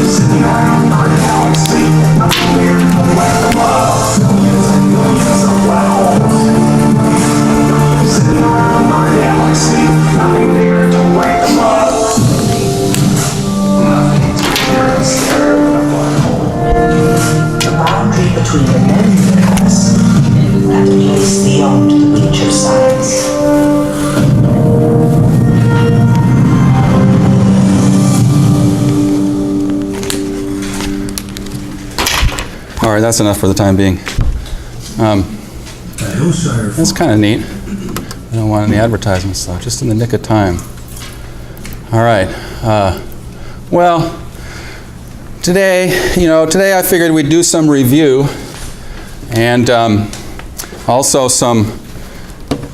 Sitting around our galaxy, nothing weird, like the between the lenses and that place beyond the picture size. All right, that's enough for the time being. That's kind of neat. I don't want any advertisements though, just in the nick of time. All right. Well, today I figured we'd do some review and also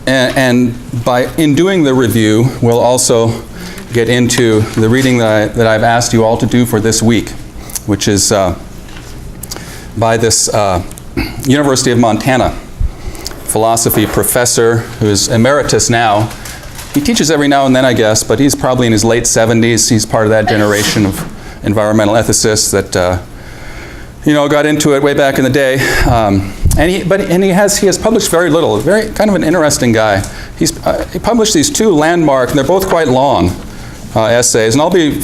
in doing the review, we'll also get into the reading that I've asked you all to do for this week, which is by this University of Montana philosophy professor who's emeritus now. He teaches every now and then, I guess, but he's probably in his late 70s. He's part of that generation of environmental ethicists that got into it way back in the day. He has published very little. Very kind of an interesting guy. He published these two landmark, and they're both quite long essays, and I'll be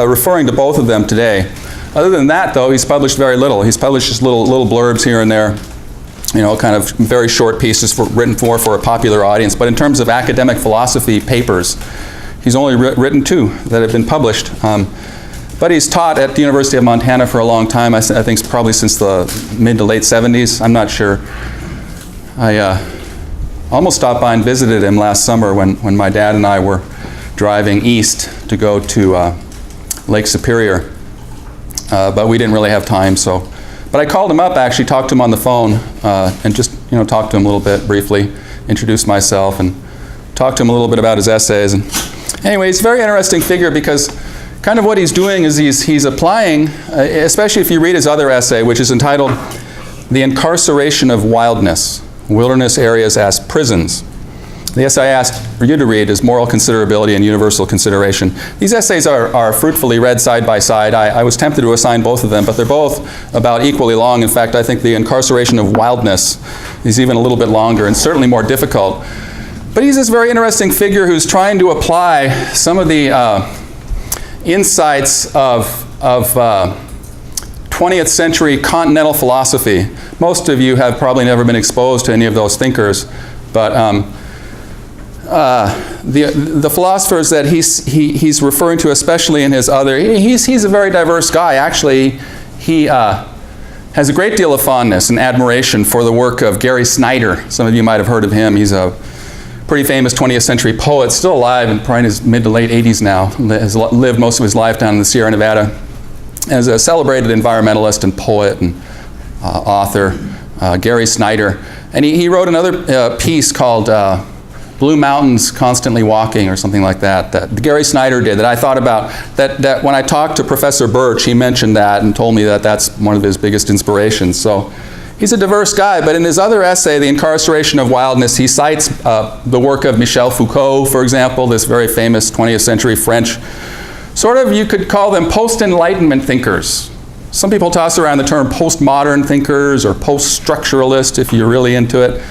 referring to both of them today. Other than that, though, he's published very little. He's published just little blurbs here and there, kind of very short pieces written for a popular audience. But in terms of academic philosophy papers, he's only written two that have been published. But he's taught at the University of Montana for a long time. I think probably since the mid to late 70s. I'm not sure. I almost stopped by and visited him last summer when my dad and I were driving east to go to Lake Superior. But we didn't really have time, so. But I called him up, actually, talked to him on the phone, and just, talked to him a little bit briefly, introduced myself, and talked to him a little bit about his essays. And anyway, he's a very interesting figure because kind of what he's doing is he's applying, especially if you read his other essay, which is entitled The Incarceration of Wildness, Wilderness Areas as Prisons. The essay I asked for you to read is Moral Considerability and Universal Consideration. These essays are fruitfully read side by side. I was tempted to assign both of them, but they're both about equally long. In fact, I think The Incarceration of Wildness is even a little bit longer and certainly more difficult. But he's this very interesting figure who's trying to apply some of the insights of 20th century continental philosophy. Most of you have probably never been exposed to any of those thinkers, but the philosophers that he's referring to, especially in his other, he's a very diverse guy. Actually, he has a great deal of fondness and admiration for the work of Gary Snyder. Some of you might have heard of him. He's a pretty famous 20th century poet, still alive and probably in his mid to late 80s now. Has lived most of his life down in the Sierra Nevada. As a celebrated environmentalist and poet and author, Gary Snyder. And he wrote another piece called Blue Mountains Constantly Walking, or something like that Gary Snyder did, that I thought about, that when I talked to Professor Birch, he mentioned that and told me that that's one of his biggest inspirations. So he's a diverse guy, but in his other essay, The Incarceration of Wildness, he cites the work of Michel Foucault, for example, this very famous 20th century French, sort of, you could call them post-Enlightenment thinkers. Some people toss around the term postmodern thinkers or post-structuralist if you're really into it.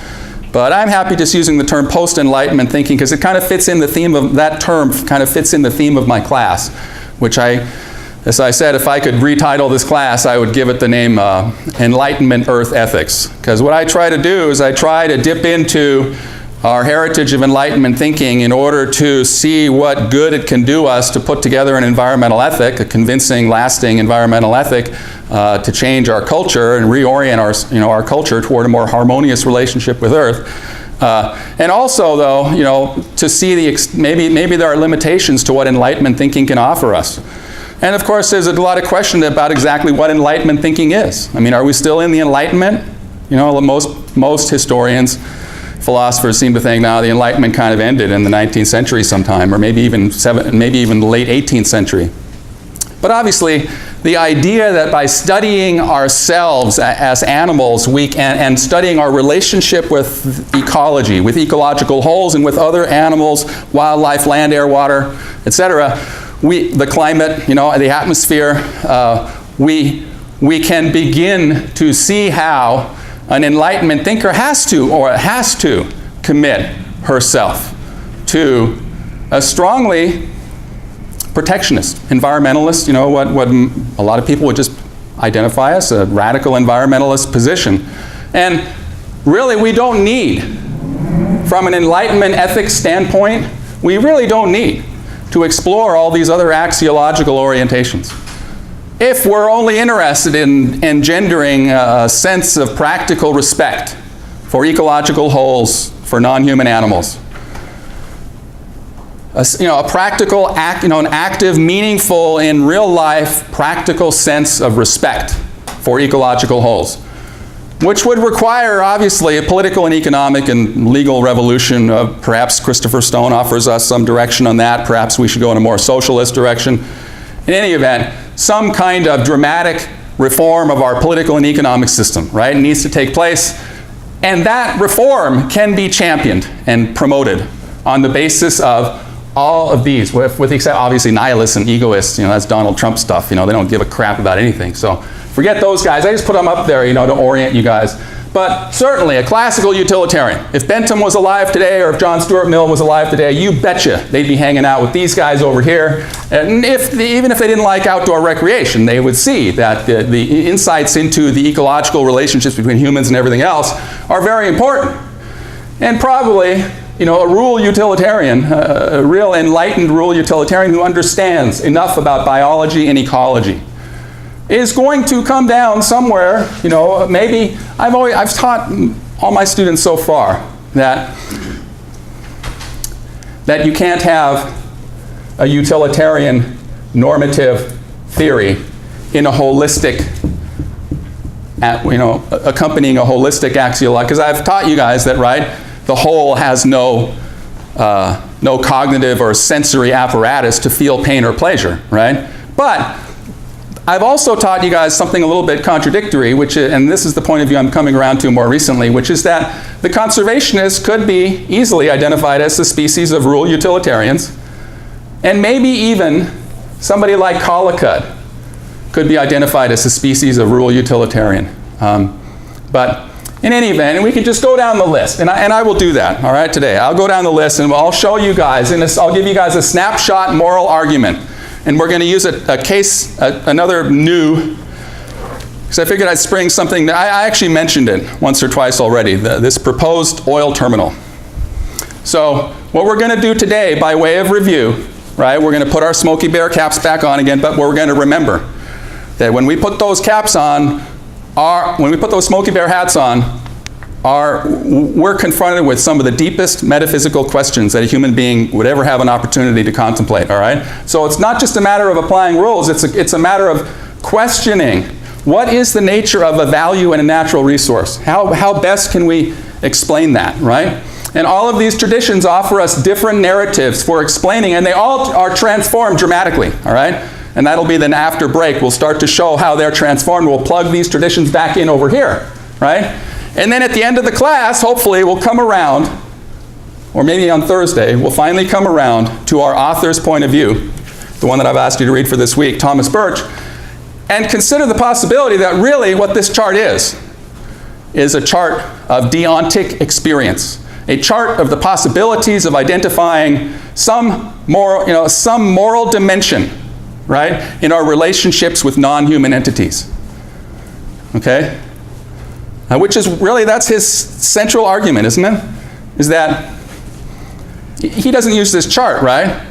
But I'm happy just using the term post-Enlightenment thinking because it kind of fits in the theme of, that term kind of fits in the theme of my class, which as I said, if I could retitle this class, I would give it the name Enlightenment Earth Ethics. Because what I try to do is I try to dip into our heritage of Enlightenment thinking in order to see what good it can do us to put together an environmental ethic, a convincing, lasting environmental ethic to change our culture and reorient our culture toward a more harmonious relationship with Earth. And also, though, to see maybe there are limitations to what Enlightenment thinking can offer us. And of course, there's a lot of question about exactly what Enlightenment thinking is. I mean, are we still in the Enlightenment? Most historians, philosophers seem to think now the Enlightenment kind of ended in the 19th century sometime, or maybe even the late 18th century. But obviously, the idea that by studying ourselves as animals, and studying our relationship with ecology, with ecological wholes, and with other animals, wildlife, land, air, water, etc., the climate, the atmosphere, we can begin to see how an Enlightenment thinker has to commit herself to a strongly protectionist, environmentalist, what a lot of people would just identify as a radical environmentalist position. And really, we don't need, from an Enlightenment ethics standpoint, we really don't need to explore all these other axiological orientations. If we're only interested in engendering a sense of practical respect for ecological wholes, for non-human animals, a practical act, an active, meaningful, in real life, practical sense of respect for ecological wholes, which would require, obviously, a political and economic and legal revolution. Perhaps Christopher Stone offers us some direction on that. Perhaps we should go in a more socialist direction. In any event, some kind of dramatic reform of our political and economic system, right, needs to take place. And that reform can be championed and promoted on the basis of all of these, with the exception, obviously, nihilists and egoists. That's Donald Trump stuff. They don't give a crap about anything. So forget those guys. I just put them up there, to orient you guys. But certainly a classical utilitarian. If Bentham was alive today, or if John Stuart Mill was alive today, you betcha they'd be hanging out with these guys over here. And even if they didn't like outdoor recreation, they would see that the insights into the ecological relationships between humans and everything else are very important. And probably, a rural utilitarian, a real enlightened rural utilitarian who understands enough about biology and ecology, is going to come down somewhere. Maybe I've taught all my students so far that you can't have a utilitarian normative theory in a holistic, accompanying a holistic axiology. Because I've taught you guys that, right, the whole has no cognitive or sensory apparatus to feel pain or pleasure, right? But I've also taught you guys something a little bit contradictory, and this is the point of view I'm coming around to more recently, which is that the conservationists could be easily identified as the species of rural utilitarians, and maybe even somebody like Collicutt could be identified as a species of rural utilitarian. But in any event, and we can just go down the list, and I will do that, all right, today. I'll go down the list, and I'll show you guys, and I'll give you guys a snapshot moral argument. And we're going to use a case, another new, because I figured I'd spring something. I actually mentioned it once or twice already, this proposed oil terminal. So what we're going to do today, by way of review, right, we're going to put our Smokey Bear caps back on again, but we're going to remember that when we put those caps on, when we put those Smokey Bear hats on, we're confronted with some of the deepest metaphysical questions that a human being would ever have an opportunity to contemplate, all right? So it's not just a matter of applying rules, it's a matter of questioning what is the nature of a value in a natural resource? How best can we explain that, right? And all of these traditions offer us different narratives for explaining, and they all are transformed dramatically, all right? And that'll be then after break. We'll start to show how they're transformed. We'll plug these traditions back in over here, right? And then at the end of the class, hopefully, we'll come around, or maybe on Thursday, we'll finally come around to our author's point of view, the one that I've asked you to read for this week, Thomas Birch, and consider the possibility that really what this chart is a chart of deontic experience, a chart of the possibilities of identifying some moral dimension, right, in our relationships with non-human entities, okay? Which is really, that's his central argument, isn't it? Is that he doesn't use this chart, right?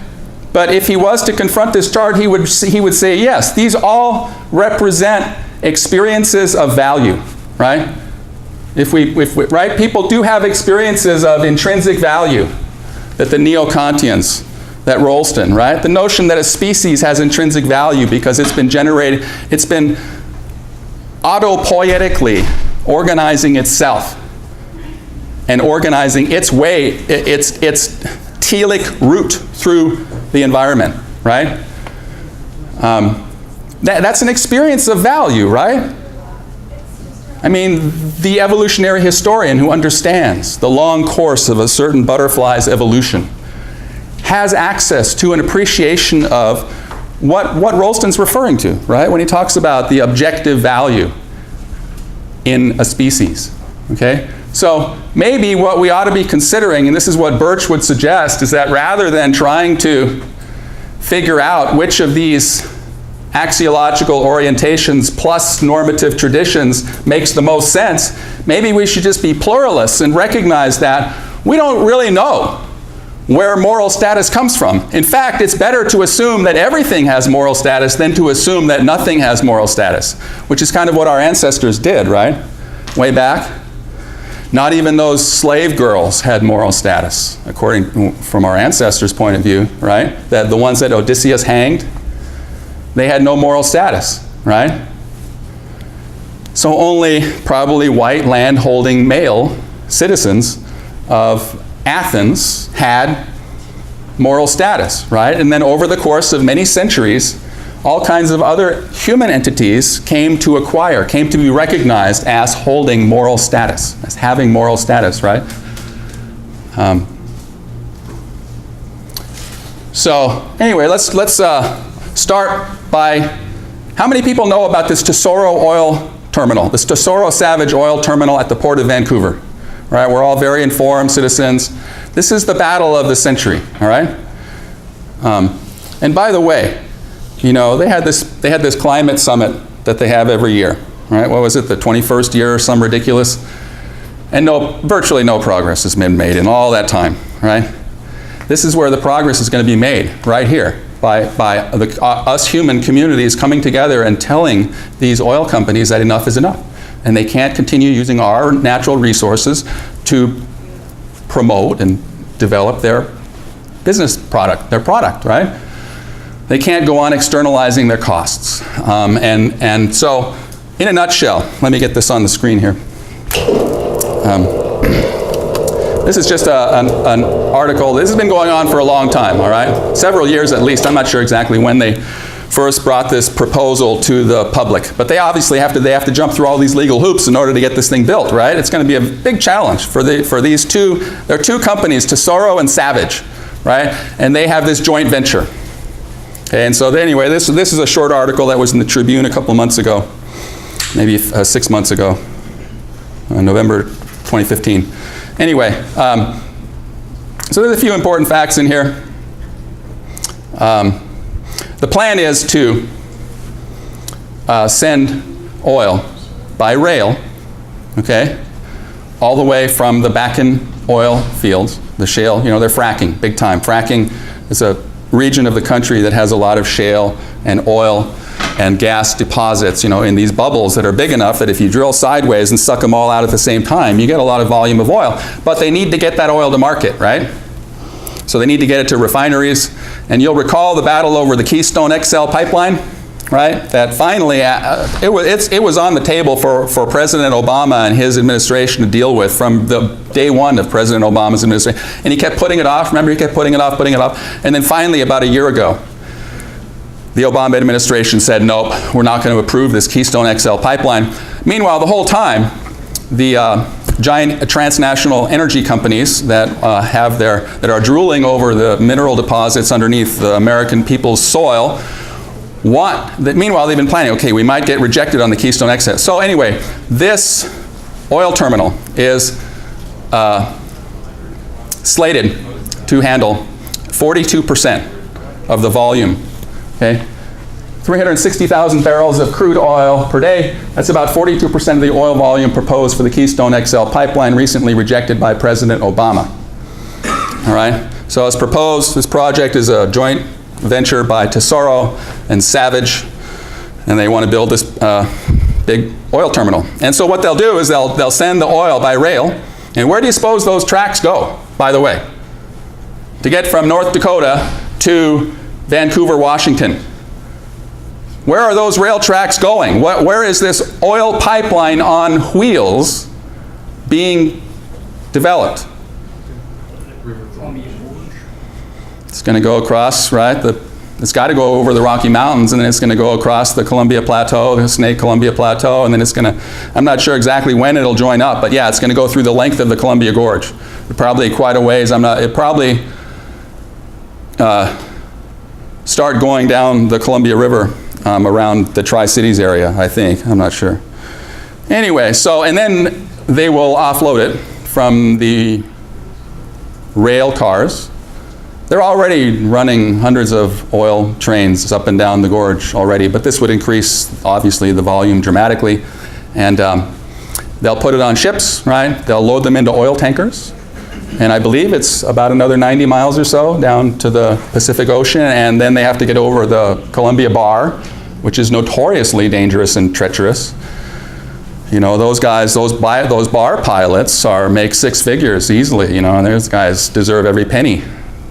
But if he was to confront this chart, he would say, yes, these all represent experiences of value, right? Right? People do have experiences of intrinsic value, that the neo-Kantians, that Rolston, right? The notion that a species has intrinsic value because it's been generated, it's been autopoietically organizing itself and organizing its way, its telic route through the environment, right? That's an experience of value, right? I mean, the evolutionary historian who understands the long course of a certain butterfly's evolution has access to an appreciation of what Rolston's referring to, right? When he talks about the objective value in a species, okay? So maybe what we ought to be considering, and this is what Birch would suggest, is that rather than trying to figure out which of these axiological orientations plus normative traditions makes the most sense, maybe we should just be pluralists and recognize that we don't really know where moral status comes from. In fact, it's better to assume that everything has moral status than to assume that nothing has moral status, which is kind of what our ancestors did, right? Way back. Not even those slave girls had moral status, according from our ancestors' point of view, right? That the ones that Odysseus hanged, they had no moral status, right? So only probably white land-holding male citizens of Athens had moral status, right? And then over the course of many centuries, all kinds of other human entities came to be recognized as holding moral status, as having moral status, right? So anyway, let's start by, how many people know about this Tesoro oil terminal, this Tesoro Savage oil terminal at the port of Vancouver? Right, we're all very informed citizens. This is the battle of the century, all right? And by the way, you know, they had this climate summit that they have every year, right? What was it, the 21st year or some ridiculous? And virtually no progress has been made in all that time, right? This is where the progress is going to be made, right here, by us human communities coming together and telling these oil companies that enough is enough. And they can't continue using our natural resources to promote and develop their business product, right? They can't go on externalizing their costs. And so, in a nutshell, let me get this on the screen here. This is just an article. This has been going on for a long time, all right? Several years at least. I'm not sure exactly when they first brought this proposal to the public. But they obviously have to jump through all these legal hoops in order to get this thing built, right? It's going to be a big challenge for these two. There are two companies, Tesoro and Savage, right? And they have this joint venture. Okay, and so anyway, this is a short article that was in the Tribune a couple of months ago, maybe 6 months ago, November 2015. Anyway, so there's a few important facts in here. The plan is to send oil by rail, okay, all the way from the Bakken oil fields, the shale, you know, they're fracking, big time. Fracking is a region of the country that has a lot of shale and oil and gas deposits, you know, in these bubbles that are big enough that if you drill sideways and suck them all out at the same time, you get a lot of volume of oil. But they need to get that oil to market, right? So they need to get it to refineries. And you'll recall the battle over the Keystone XL pipeline, right? That finally, it was on the table for President Obama and his administration to deal with from the day one of President Obama's administration. And he kept putting it off. Remember, he kept putting it off. And then finally, about a year ago, the Obama administration said, nope, we're not going to approve this Keystone XL pipeline. Meanwhile, the whole time, the giant transnational energy companies that are drooling over the mineral deposits underneath the American people's soil meanwhile they've been planning, okay, we might get rejected on the Keystone XL. So anyway, this oil terminal is slated to handle 42% of the volume, okay? 360,000 barrels of crude oil per day. That's about 42% of the oil volume proposed for the Keystone XL pipeline, recently rejected by President Obama. All right? So as proposed, this project is a joint venture by Tesoro and Savage, and they want to build this big oil terminal. And so what they'll do is they'll send the oil by rail. And where do you suppose those tracks go, by the way? To get from North Dakota to Vancouver, Washington. Where are those rail tracks going? Where is this oil pipeline on wheels being developed? It's going to go across, right? It's got to go over the Rocky Mountains, and then it's going to go across the Columbia Plateau, the Snake Columbia Plateau, and then it's going to, I'm not sure exactly when it'll join up, but yeah, it's going to go through the length of the Columbia Gorge. Probably quite a ways. It probably start going down the Columbia River around the Tri-Cities area, I think. I'm not sure. Anyway, and then they will offload it from the rail cars They're already running hundreds of oil trains up and down the gorge already, but this would increase, obviously, the volume dramatically. And they'll put it on ships, right? They'll load them into oil tankers. And I believe it's about another 90 miles or so down to the Pacific Ocean, and then they have to get over the Columbia Bar, which is notoriously dangerous and treacherous. You know, those guys, those bar pilots make six figures easily, you know, and those guys deserve every penny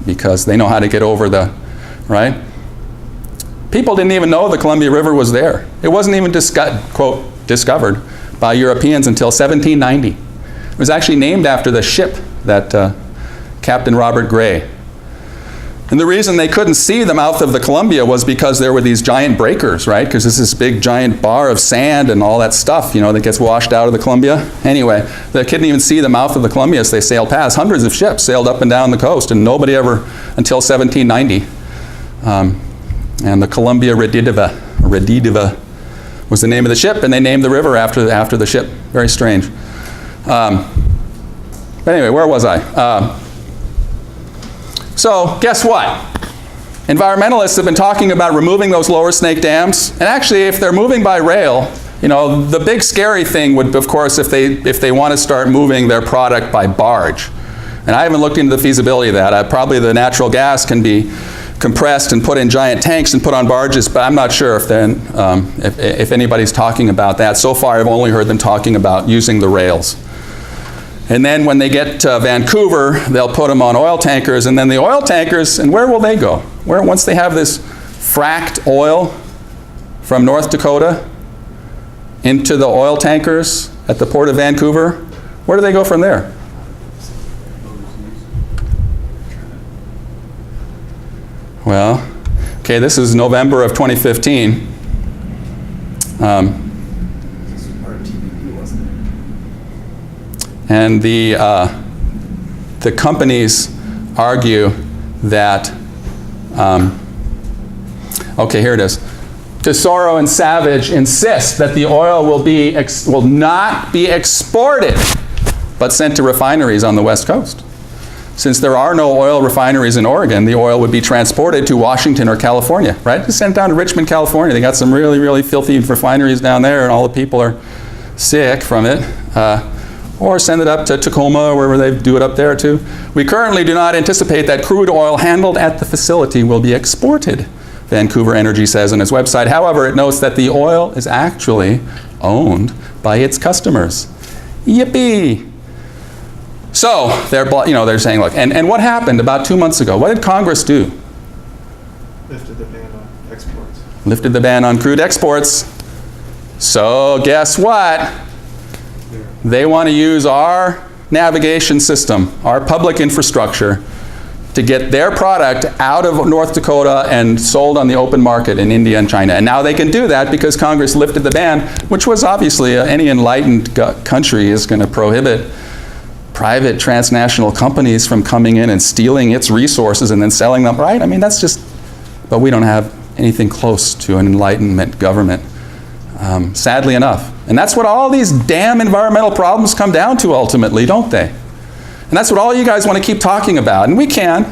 because they know how to get over the, right? People didn't even know the Columbia River was there. It wasn't even quote, discovered by Europeans until 1790. It was actually named after the ship that Captain Robert Gray. And the reason they couldn't see the mouth of the Columbia was because there were these giant breakers, right? Because there's this big giant bar of sand and all that stuff, you know, that gets washed out of the Columbia. Anyway, they couldn't even see the mouth of the Columbia as they sailed past. Hundreds of ships sailed up and down the coast, and nobody ever, until 1790. And the Columbia Redidiva was the name of the ship, and they named the river after the ship. Very strange. But anyway, where was I? So guess what? Environmentalists have been talking about removing those lower snake dams. And actually, if they're moving by rail, you know, the big scary thing would, of course, if they want to start moving their product by barge. And I haven't looked into the feasibility of that. Probably the natural gas can be compressed and put in giant tanks and put on barges, but I'm not sure if anybody's talking about that. So far, I've only heard them talking about using the rails. And then when they get to Vancouver, they'll put them on oil tankers, and then the oil tankers, and where will they go? Once they have this fracked oil from North Dakota into the oil tankers at the port of Vancouver, where do they go from there? Well, okay, this is November of 2015. And the companies argue that, okay, here it is. Tesoro and Savage insist that the oil will not be exported, but sent to refineries on the West Coast. Since there are no oil refineries in Oregon, the oil would be transported to Washington or California, right? Just sent down to Richmond, California. They got some really, really filthy refineries down there, and all the people are sick from it. Or send it up to Tacoma, or wherever they do it up there too. We currently do not anticipate that crude oil handled at the facility will be exported, Vancouver Energy says on its website. However, it notes that the oil is actually owned by its customers. Yippee! So they're saying, look, and what happened about 2 months ago? What did Congress do? Lifted the ban on exports. Lifted the ban on crude exports. So guess what? They want to use our navigation system, our public infrastructure, to get their product out of North Dakota and sold on the open market in India and China. And now they can do that because Congress lifted the ban, which was obviously any enlightened country is going to prohibit private transnational companies from coming in and stealing its resources and then selling them, right? I mean, that's just, but we don't have anything close to an enlightenment government, sadly enough. And that's what all these damn environmental problems come down to ultimately, don't they? And that's what all you guys want to keep talking about, and we can.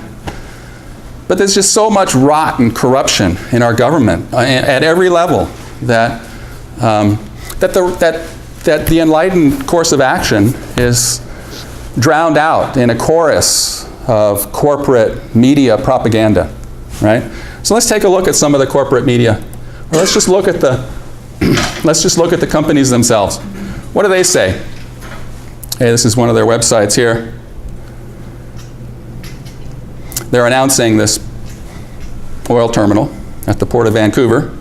But there's just so much rot and corruption in our government at every level that the enlightened course of action is drowned out in a chorus of corporate media propaganda, right? So let's take a look at some of the corporate media. Or let's just look at the companies themselves. What do they say? Hey, this is one of their websites here. They're announcing this oil terminal at the Port of Vancouver.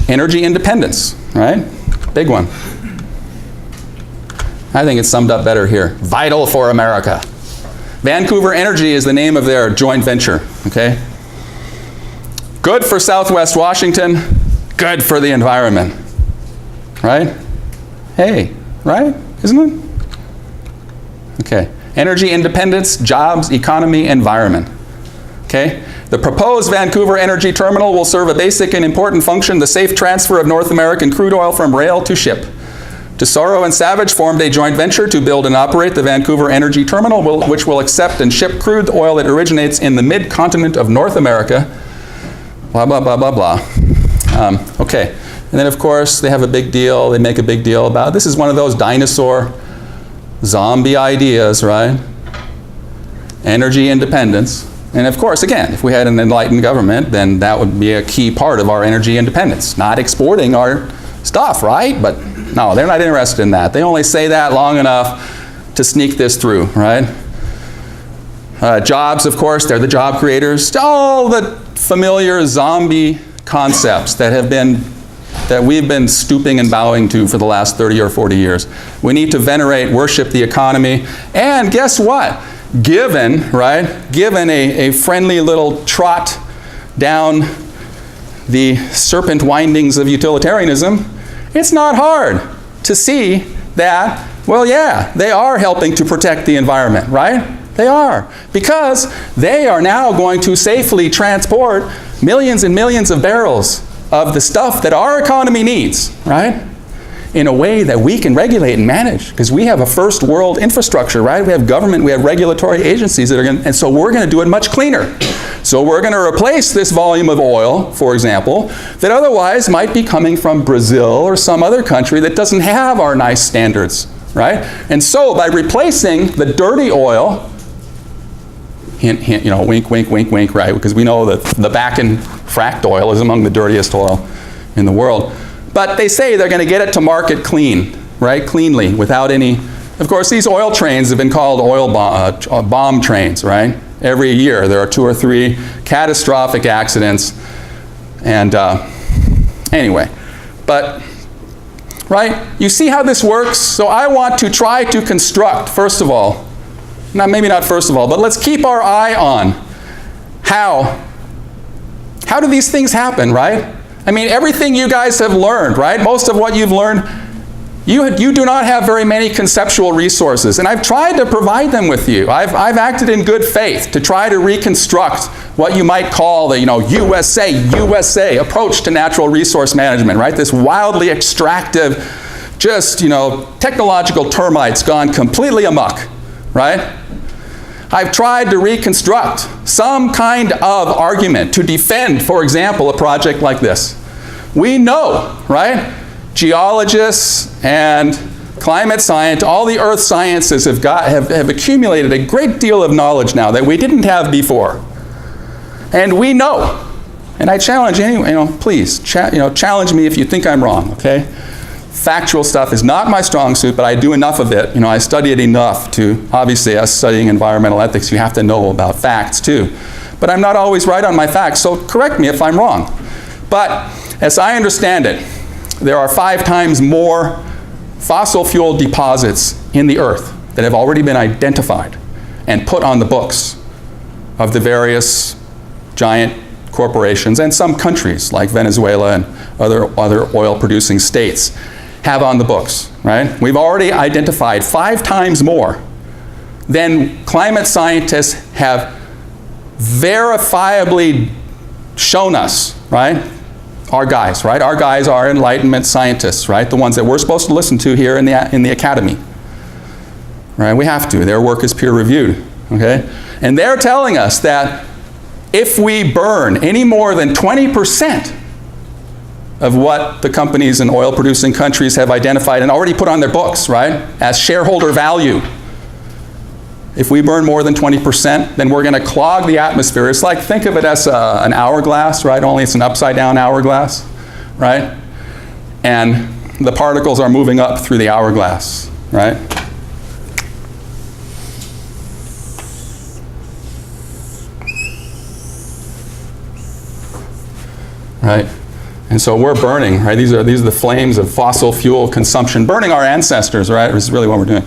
Energy independence, right? Big one. I think it's summed up better here. Vital for America. Vancouver Energy is the name of their joint venture, okay? Good for Southwest Washington, good for the environment, right? Hey, right? Isn't it? Okay. Energy independence, jobs, economy, environment. Okay? The proposed Vancouver Energy Terminal will serve a basic and important function, the safe transfer of North American crude oil from rail to ship. Tesoro and Savage formed a joint venture to build and operate the Vancouver Energy Terminal, which will accept and ship crude oil that originates in the mid-continent of North America. Blah, blah, blah, blah, blah. Okay. And then, of course, they have a big deal. They make a big deal about, this is one of those dinosaur zombie ideas, right? Energy independence. And of course, again, if we had an enlightened government, then that would be a key part of our energy independence. Not exporting our stuff, right? But no, they're not interested in that. They only say that long enough to sneak this through, right? Jobs, of course, they're the job creators. All the familiar zombie concepts that we've been stooping and bowing to for the last 30 or 40 years. We need to venerate, worship the economy. And guess what? Given a friendly little trot down the serpent windings of utilitarianism, it's not hard to see that, well, yeah, they are helping to protect the environment, right? They are. Because they are now going to safely transport millions and millions of barrels of the stuff that our economy needs, right? In a way that we can regulate and manage, because we have a first world infrastructure, right? We have government, we have regulatory agencies that are going to, and so we're going to do it much cleaner. So we're going to replace this volume of oil, for example, that otherwise might be coming from Brazil or some other country that doesn't have our nice standards, right? And so by replacing the dirty oil, hint, hint, wink, wink, wink, wink, right? Because we know that the Bakken fracked oil is among the dirtiest oil in the world. But they say they're going to get it to market clean, right? Cleanly, without any. Of course, these oil trains have been called oil bomb trains, right? Every year there are 2 or 3 catastrophic accidents. And anyway, but, right? You see how this works? So I want to try to construct, first of all, maybe not first of all, but let's keep our eye on how do these things happen, right? I mean, everything you guys have learned, right? Most of what you've learned, you do not have very many conceptual resources. And I've tried to provide them with you. I've acted in good faith to try to reconstruct what you might call the, USA approach to natural resource management, right? This wildly extractive, just, technological termites gone completely amok, right? I've tried to reconstruct some kind of argument to defend, for example, a project like this. We know, right? Geologists and climate science, all the earth sciences have accumulated a great deal of knowledge now that we didn't have before. And we know, and I challenge anyone, please, challenge me if you think I'm wrong, okay? Factual stuff is not my strong suit, but I do enough of it. I study it enough to, obviously, as studying environmental ethics, you have to know about facts too. But I'm not always right on my facts, so correct me if I'm wrong. But as I understand it, there are 5 times more fossil fuel deposits in the earth that have already been identified and put on the books of the various giant corporations and some countries like Venezuela and other oil-producing states have on the books, right? We've already identified 5 times more than climate scientists have verifiably shown us, right? Our guys, right? Our guys are Enlightenment scientists, right? The ones that we're supposed to listen to here in the academy, right? We have to. Their work is peer-reviewed, okay? And they're telling us that if we burn any more than 20% of what the companies in oil-producing countries have identified and already put on their books, right, as shareholder value. If we burn more than 20%, then we're going to clog the atmosphere. It's like, think of it as an hourglass, right, only it's an upside-down hourglass, right? And the particles are moving up through the hourglass, right? Right? And so we're burning, right? These are the flames of fossil fuel consumption, burning our ancestors, right? Is really what we're doing.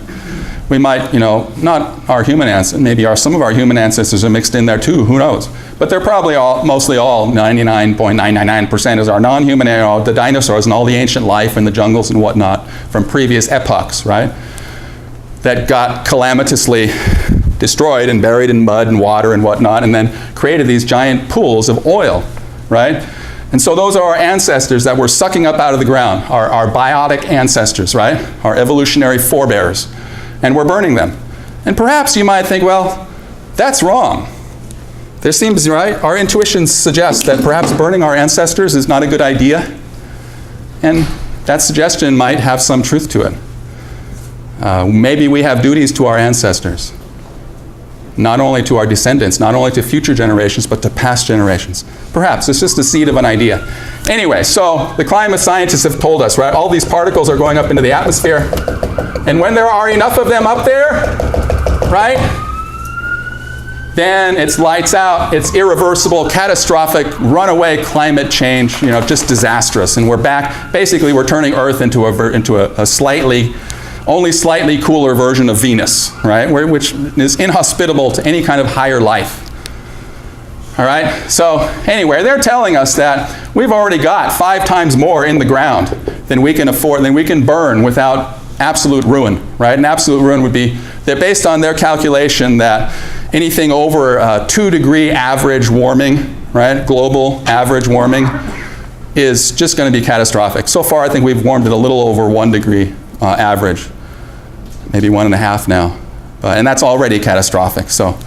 We might, not our human ancestors, maybe some of our human ancestors are mixed in there too, who knows? But they're probably mostly all, 99.999% is our non-human, the dinosaurs and all the ancient life in the jungles and whatnot from previous epochs, right? That got calamitously destroyed and buried in mud and water and whatnot, and then created these giant pools of oil, right? And so those are our ancestors that we're sucking up out of the ground, our biotic ancestors, right? Our evolutionary forebears. And we're burning them. And perhaps you might think, well, that's wrong. There seems, right? Our intuitions suggest that perhaps burning our ancestors is not a good idea. And that suggestion might have some truth to it. Maybe we have duties to our ancestors. Not only to our descendants, not only to future generations, but to past generations. Perhaps. It's just a seed of an idea. Anyway, so the climate scientists have told us, right? All these particles are going up into the atmosphere. And when there are enough of them up there, right? Then it's lights out. It's irreversible, catastrophic, runaway climate change, you know, just disastrous. And we're back. Basically, we're turning Earth into a slightly, only slightly cooler version of Venus, right? Which is inhospitable to any kind of higher life. All right? So anyway, they're telling us that we've already got 5 times more in the ground than we can afford, than we can burn without absolute ruin, right? And absolute ruin would be, they're based on their calculation that anything over 2-degree average warming, right? Global average warming is just going to be catastrophic. So far, I think we've warmed it a little over 1 degree average. Maybe 1.5 now, and that's already catastrophic. So,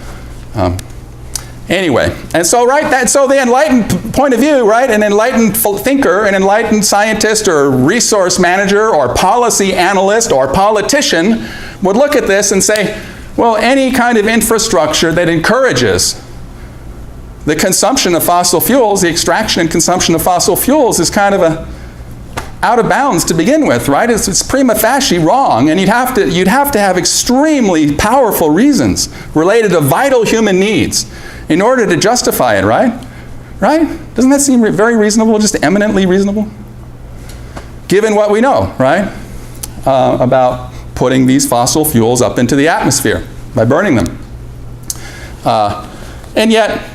anyway, and so so the enlightened point of view, right? An enlightened thinker, an enlightened scientist, or resource manager, or policy analyst, or politician would look at this and say, well, any kind of infrastructure that encourages the consumption of fossil fuels, the extraction and consumption of fossil fuels, is kind of out of bounds to begin with, right? It's prima facie wrong, and you'd have to have extremely powerful reasons related to vital human needs in order to justify it, right? Right? Doesn't that seem very reasonable, just eminently reasonable? Given what we know, right? About putting these fossil fuels up into the atmosphere by burning them. And yet,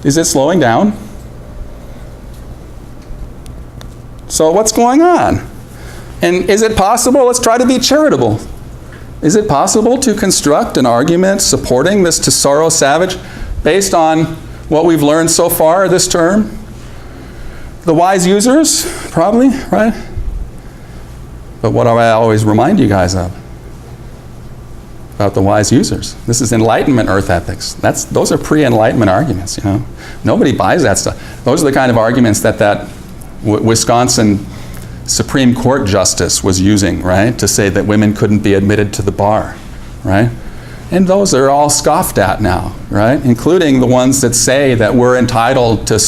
is it slowing down? So what's going on? And is it possible? Let's try to be charitable. Is it possible to construct an argument supporting this Tesoro Savage based on what we've learned so far this term? The wise users, probably, right? But what do I always remind you guys of? About the wise users. This is Enlightenment Earth ethics. Those are pre-Enlightenment arguments, you know. Nobody buys that stuff. Those are the kind of arguments that Wisconsin Supreme Court justice was using, right, to say that women couldn't be admitted to the bar, right? And those are all scoffed at now, right, including the ones that say that we're entitled to